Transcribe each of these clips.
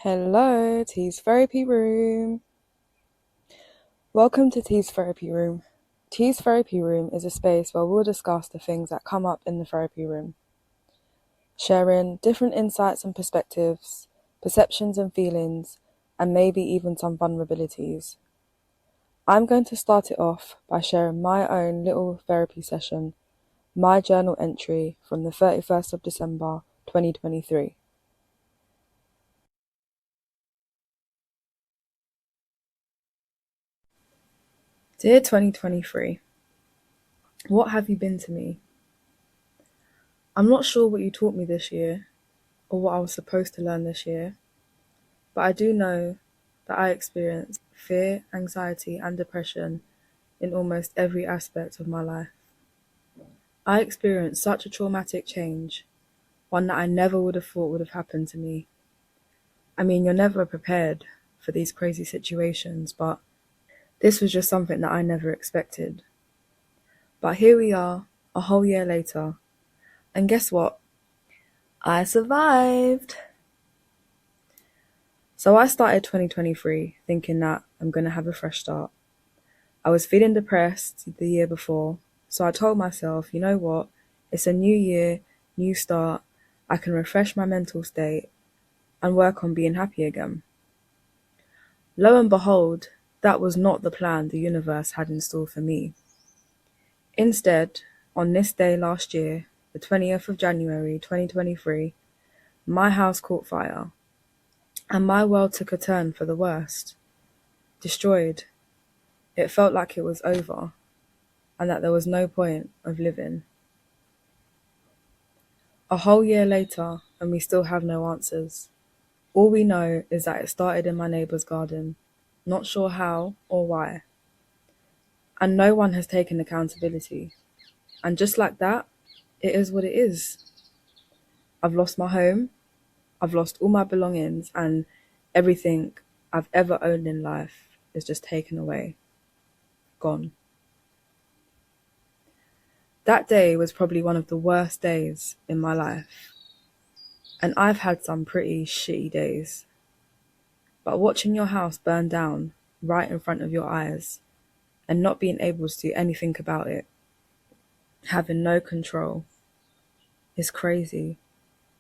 Hello, T's Therapy Room. Welcome to T's Therapy Room. T's Therapy Room is a space where we'll discuss the things that come up in the therapy room, sharing different insights and perspectives, perceptions and feelings, and maybe even some vulnerabilities. I'm going to start it off by sharing my own little therapy session, my journal entry from the 31st of December 2023. Dear 2023, what have you been to me? I'm not sure what you taught me this year, or what I was supposed to learn this year, but I do know that I experienced fear, anxiety, and depression in almost every aspect of my life. I experienced such a traumatic change, one that I never would have thought would have happened to me. I mean, you're never prepared for these crazy situations, but this was just something that I never expected. But here we are, a whole year later, and guess what? I survived! So I started 2023 thinking that I'm going to have a fresh start. I was feeling depressed the year before, so I told myself, you know what, it's a new year, new start, I can refresh my mental state and work on being happy again. Lo and behold, that was not the plan the universe had in store for me. Instead, on this day last year, the 20th of January 2023, my house caught fire, and my world took a turn for the worst. Destroyed. It felt like it was over, and that there was no point of living. A whole year later, and we still have no answers. All we know is that it started in my neighbour's garden, not sure how or why. And no one has taken accountability. And just like that, it is what it is. I've lost my home, I've lost all my belongings, and everything I've ever owned in life is just taken away. Gone. That day was probably one of the worst days in my life. And I've had some pretty shitty days. But watching your house burn down right in front of your eyes and not being able to do anything about it, having no control, is crazy.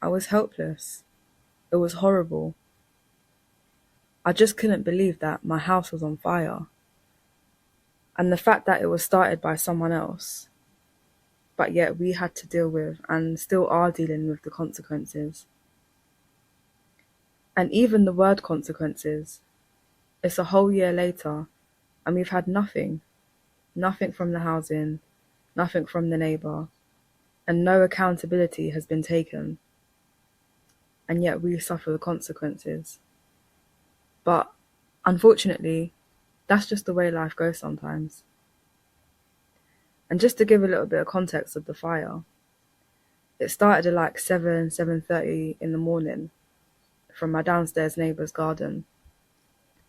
I was helpless. It was horrible. I just couldn't believe that my house was on fire. And the fact that it was started by someone else, but yet we had to deal with and still are dealing with the consequences. And even the word consequences, it's a whole year later and we've had nothing. Nothing from the housing, nothing from the neighbour, and no accountability has been taken. And yet we suffer the consequences. But unfortunately, that's just the way life goes sometimes. And just to give a little bit of context of the fire, it started at like 7:30 in the morning from my downstairs neighbour's garden.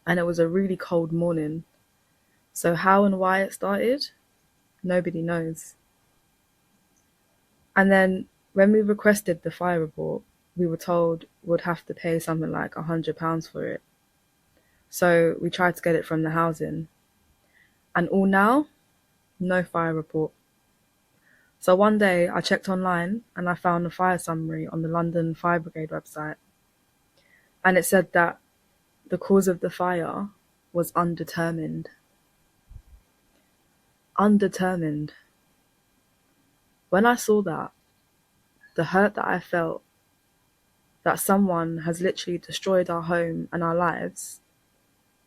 And it was a really cold morning. So how and why it started, nobody knows. And then when we requested the fire report, we were told we'd have to pay something like £100 for it. So we tried to get it from the housing. And all now, no fire report. So one day I checked online and I found a fire summary on the London Fire Brigade website. And it said that the cause of the fire was undetermined. Undetermined. When I saw that, the hurt that I felt, that someone has literally destroyed our home and our lives,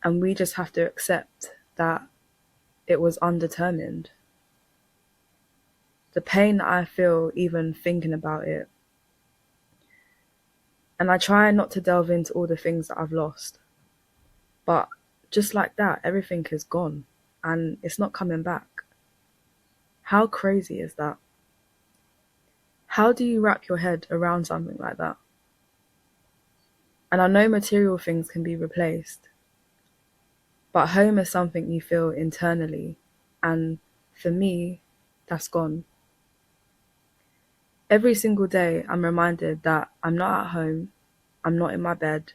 and we just have to accept that it was undetermined. The pain that I feel even thinking about it. And I try not to delve into all the things that I've lost. But just like that, everything is gone and it's not coming back. How crazy is that? How do you wrap your head around something like that? And I know material things can be replaced, but home is something you feel internally, and for me, that's gone. Every single day I'm reminded that I'm not at home, I'm not in my bed,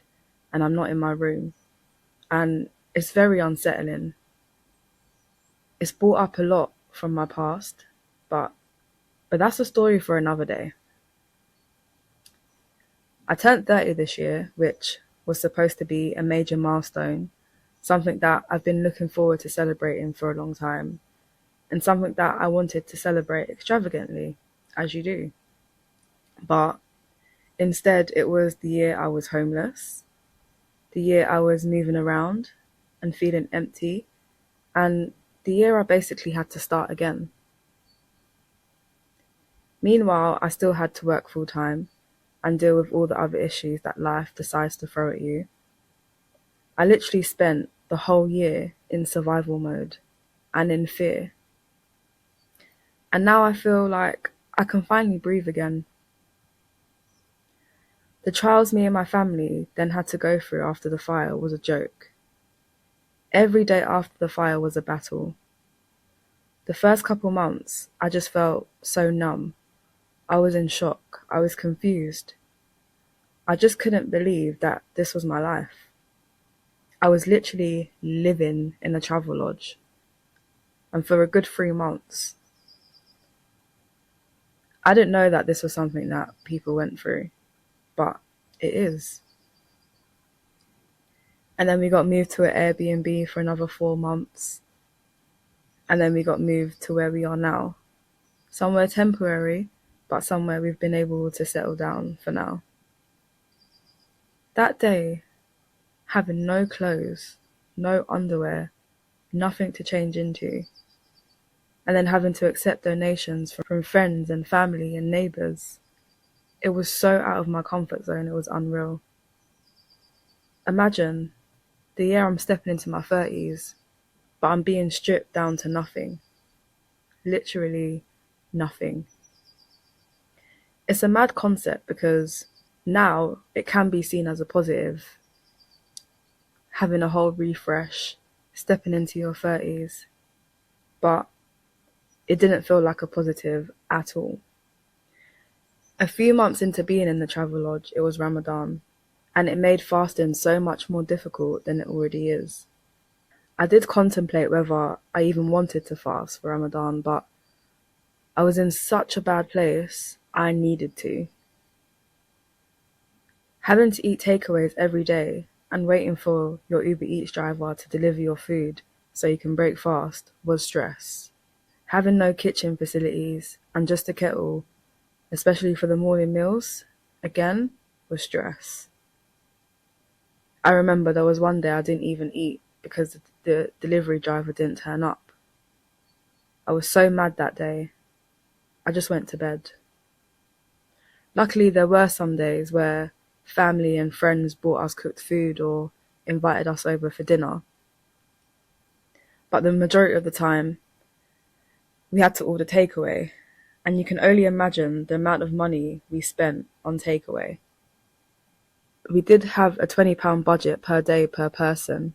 and I'm not in my room. And it's very unsettling. It's brought up a lot from my past, but that's a story for another day. I turned 30 this year, which was supposed to be a major milestone, something that I've been looking forward to celebrating for a long time, and something that I wanted to celebrate extravagantly, as you do. But instead, it was the year I was homeless, the year I was moving around and feeling empty, and the year I basically had to start again. Meanwhile, I still had to work full time and deal with all the other issues that life decides to throw at you. I literally spent the whole year in survival mode and in fear. And now I feel like I can finally breathe again. The trials me and my family then had to go through after the fire was a joke. Every day after the fire was a battle. The first couple months, I just felt so numb. I was in shock. I was confused. I just couldn't believe that this was my life. I was literally living in a travel lodge. And for a good 3 months. I didn't know that this was something that people went through, but it is. And then we got moved to an Airbnb for another 4 months. And then we got moved to where we are now. Somewhere temporary, but somewhere we've been able to settle down for now. That day, having no clothes, no underwear, nothing to change into, and then having to accept donations from friends and family and neighbours. It was so out of my comfort zone, it was unreal. Imagine the year I'm stepping into my 30s, but I'm being stripped down to nothing. Literally nothing. It's a mad concept because now it can be seen as a positive. Having a whole refresh, stepping into your 30s. But it didn't feel like a positive at all. A few months into being in the travel lodge, it was Ramadan, and it made fasting so much more difficult than it already is. I did contemplate whether I even wanted to fast for Ramadan, but I was in such a bad place, I needed to. Having to eat takeaways every day and waiting for your Uber Eats driver to deliver your food so you can break fast was stress. Having no kitchen facilities and just a kettle, especially for the morning meals, again, was stress. I remember there was one day I didn't even eat because the delivery driver didn't turn up. I was so mad that day. I just went to bed. Luckily, there were some days where family and friends brought us cooked food or invited us over for dinner. But the majority of the time, we had to order takeaway, and you can only imagine the amount of money we spent on takeaway. We did have a £20 budget per day per person,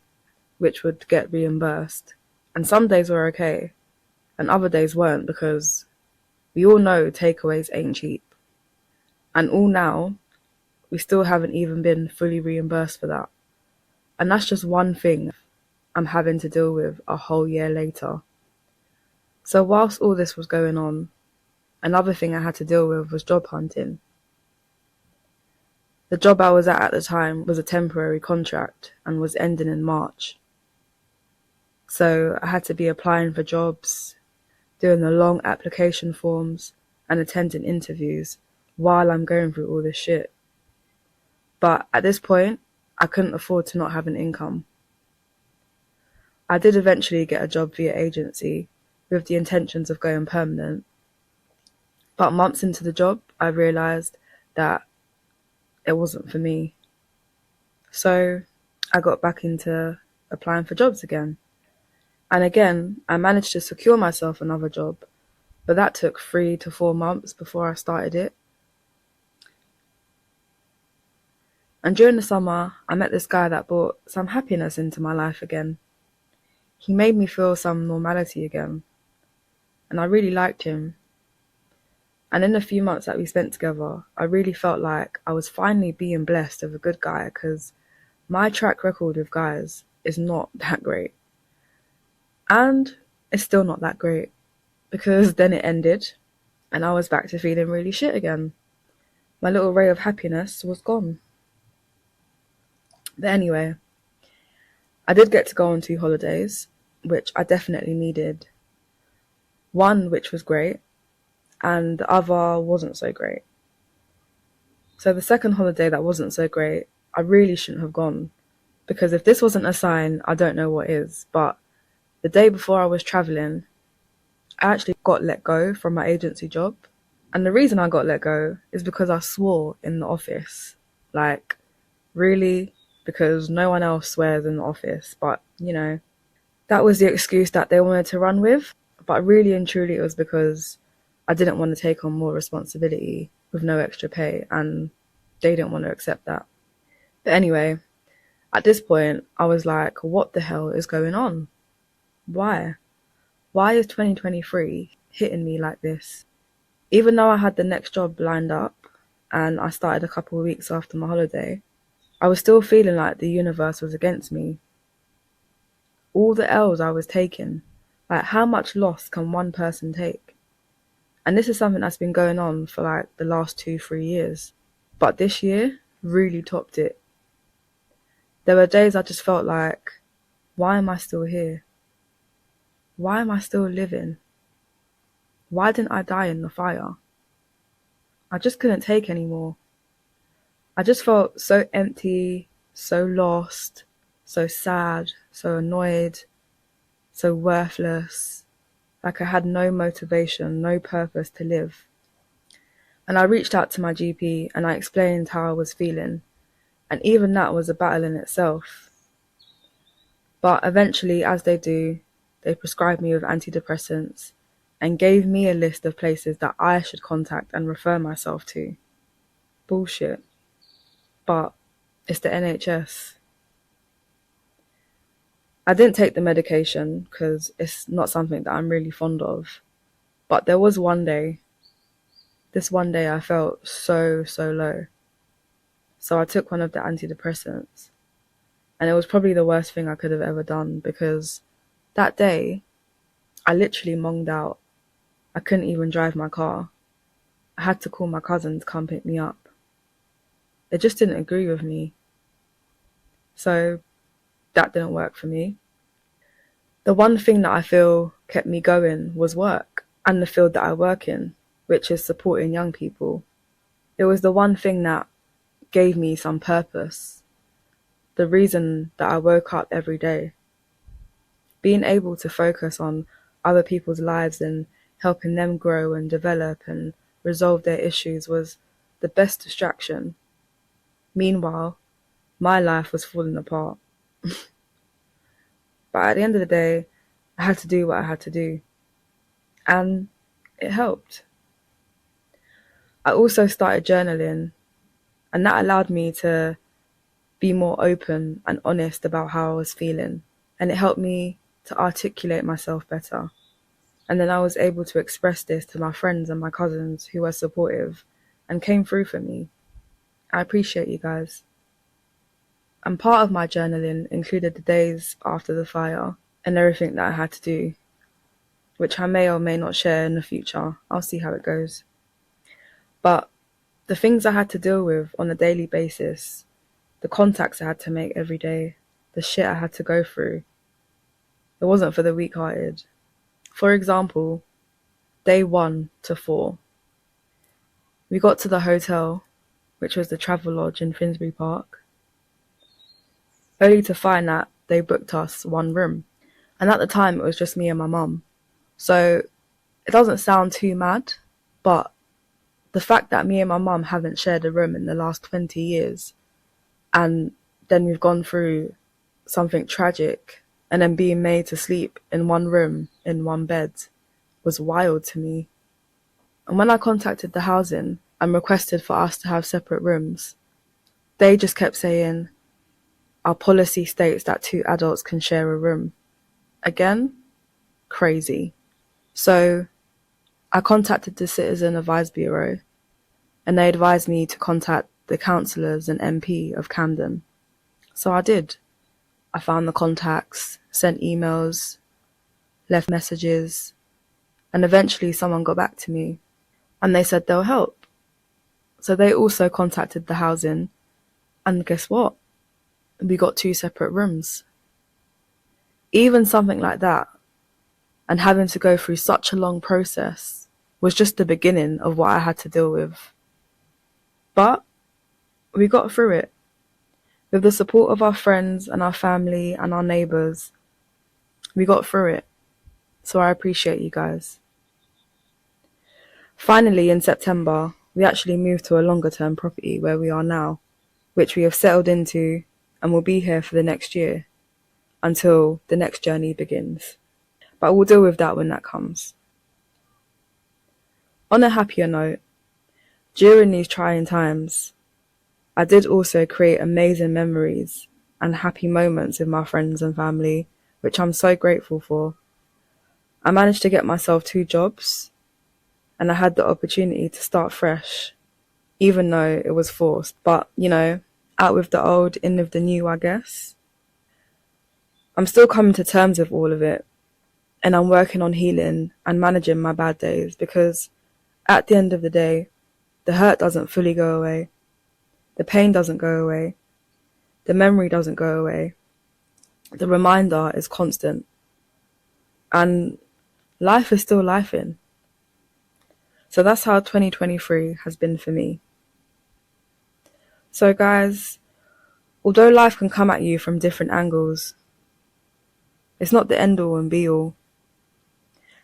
which would get reimbursed. And some days were okay, and other days weren't because we all know takeaways ain't cheap. And all now, we still haven't even been fully reimbursed for that. And that's just one thing I'm having to deal with a whole year later. So whilst all this was going on, another thing I had to deal with was job hunting. The job I was at the time was a temporary contract and was ending in March. So I had to be applying for jobs, doing the long application forms and attending interviews while I'm going through all this shit. But at this point, I couldn't afford to not have an income. I did eventually get a job via agency with the intentions of going permanent. But months into the job, I realised that it wasn't for me. So I got back into applying for jobs again. And again, I managed to secure myself another job, but that took 3 to 4 months before I started it. And during the summer, I met this guy that brought some happiness into my life again. He made me feel some normality again. And I really liked him. And in the few months that we spent together, I really felt like I was finally being blessed with a good guy because My track record with guys is not that great. And it's still not that great because then it ended and I was back to feeling really shit again. My little ray of happiness was gone. But anyway, I did get to go on 2 holidays, which I definitely needed. One which was great, and the other wasn't so great. So the second holiday that wasn't so great, I really shouldn't have gone, because if this wasn't a sign, I don't know what is. But the day before I was travelling, I actually got let go from my agency job. And the reason I got let go is because I swore in the office. Like, really? Because no one else swears in the office. But, that was the excuse that they wanted to run with. But really and truly it was because I didn't want to take on more responsibility with no extra pay, and they didn't want to accept that. But anyway, at this point, I was like, what the hell is going on? Why? Why is 2023 hitting me like this? Even though I had the next job lined up and I started a couple of weeks after my holiday, I was still feeling like the universe was against me. All the L's I was taking, like how much loss can one person take? And this is something that's been going on for like the last 2-3 years. But this year really topped it. There were days I just felt like, why am I still here? Why am I still living? Why didn't I die in the fire? I just couldn't take anymore. I just felt so empty, so lost, so sad, so annoyed, so worthless, like I had no motivation, no purpose to live. And I reached out to my GP and I explained how I was feeling, and even that was a battle in itself. But eventually, as they do, they prescribed me with antidepressants and gave me a list of places that I should contact and refer myself to. Bullshit. But it's the NHS. I didn't take the medication because it's not something that I'm really fond of. But there was this one day I felt so low. So I took one of the antidepressants. And it was probably the worst thing I could have ever done, because that day, I literally monged out. I couldn't even drive my car. I had to call my cousin to come pick me up. They just didn't agree with me. So that didn't work for me. The one thing that I feel kept me going was work and the field that I work in, which is supporting young people. It was the one thing that gave me some purpose. The reason that I woke up every day. Being able to focus on other people's lives and helping them grow and develop and resolve their issues was the best distraction. Meanwhile, my life was falling apart. But at the end of the day, I had to do what I had to do. And it helped. I also started journaling, and that allowed me to be more open and honest about how I was feeling. And it helped me to articulate myself better. And then I was able to express this to my friends and my cousins who were supportive and came through for me. I appreciate you guys. And part of my journaling included the days after the fire and everything that I had to do, which I may or may not share in the future. I'll see how it goes. But the things I had to deal with on a daily basis, the contacts I had to make every day, the shit I had to go through, it wasn't for the weak-hearted. For example, day 1 to 4. We got to the hotel, which was the Travel Lodge in Finsbury Park, only to find that they booked us one room. And at the time, it was just me and my mum. So it doesn't sound too mad, but the fact that me and my mum haven't shared a room in the last 20 years, and then we've gone through something tragic, and then being made to sleep in one room, in one bed, was wild to me. And when I contacted the housing and requested for us to have separate rooms, they just kept saying, our policy states that 2 adults can share a room. Again, crazy. So I contacted the Citizen Advice Bureau, and they advised me to contact the counsellors and MP of Camden. So I did. I found the contacts, sent emails, left messages, and eventually someone got back to me and they said they'll help. So they also contacted the housing, and guess what? We got 2 separate rooms. Even something like that, and having to go through such a long process, was just the beginning of what I had to deal with. But we got through it. With the support of our friends and our family and our neighbours, we got through it. So I appreciate you guys. Finally, in September, we actually moved to a longer term property where we are now, which we have settled into and will be here for the next year until the next journey begins. But we'll deal with that when that comes. On a happier note, during these trying times, I did also create amazing memories and happy moments with my friends and family, which I'm so grateful for. I managed to get myself 2 jobs, and I had the opportunity to start fresh, even though it was forced. But, out with the old, in with the new, I guess. I'm still coming to terms with all of it, and I'm working on healing and managing my bad days, because at the end of the day, the hurt doesn't fully go away. The pain doesn't go away. The memory doesn't go away. The reminder is constant. And life is still lifing. So that's how 2023 has been for me. So guys, although life can come at you from different angles, it's not the end all and be all.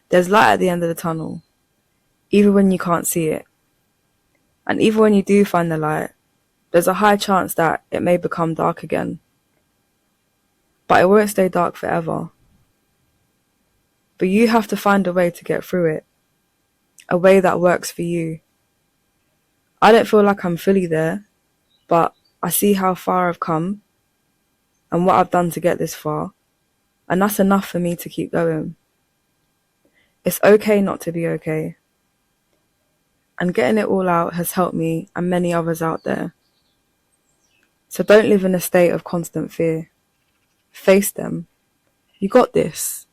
There's light at the end of the tunnel, even when you can't see it. And even when you do find the light, there's a high chance that it may become dark again. But it won't stay dark forever. But you have to find a way to get through it. A way that works for you. I don't feel like I'm fully there, but I see how far I've come and what I've done to get this far, and that's enough for me to keep going. It's okay not to be okay. And getting it all out has helped me and many others out there. So don't live in a state of constant fear. Face them. You got this.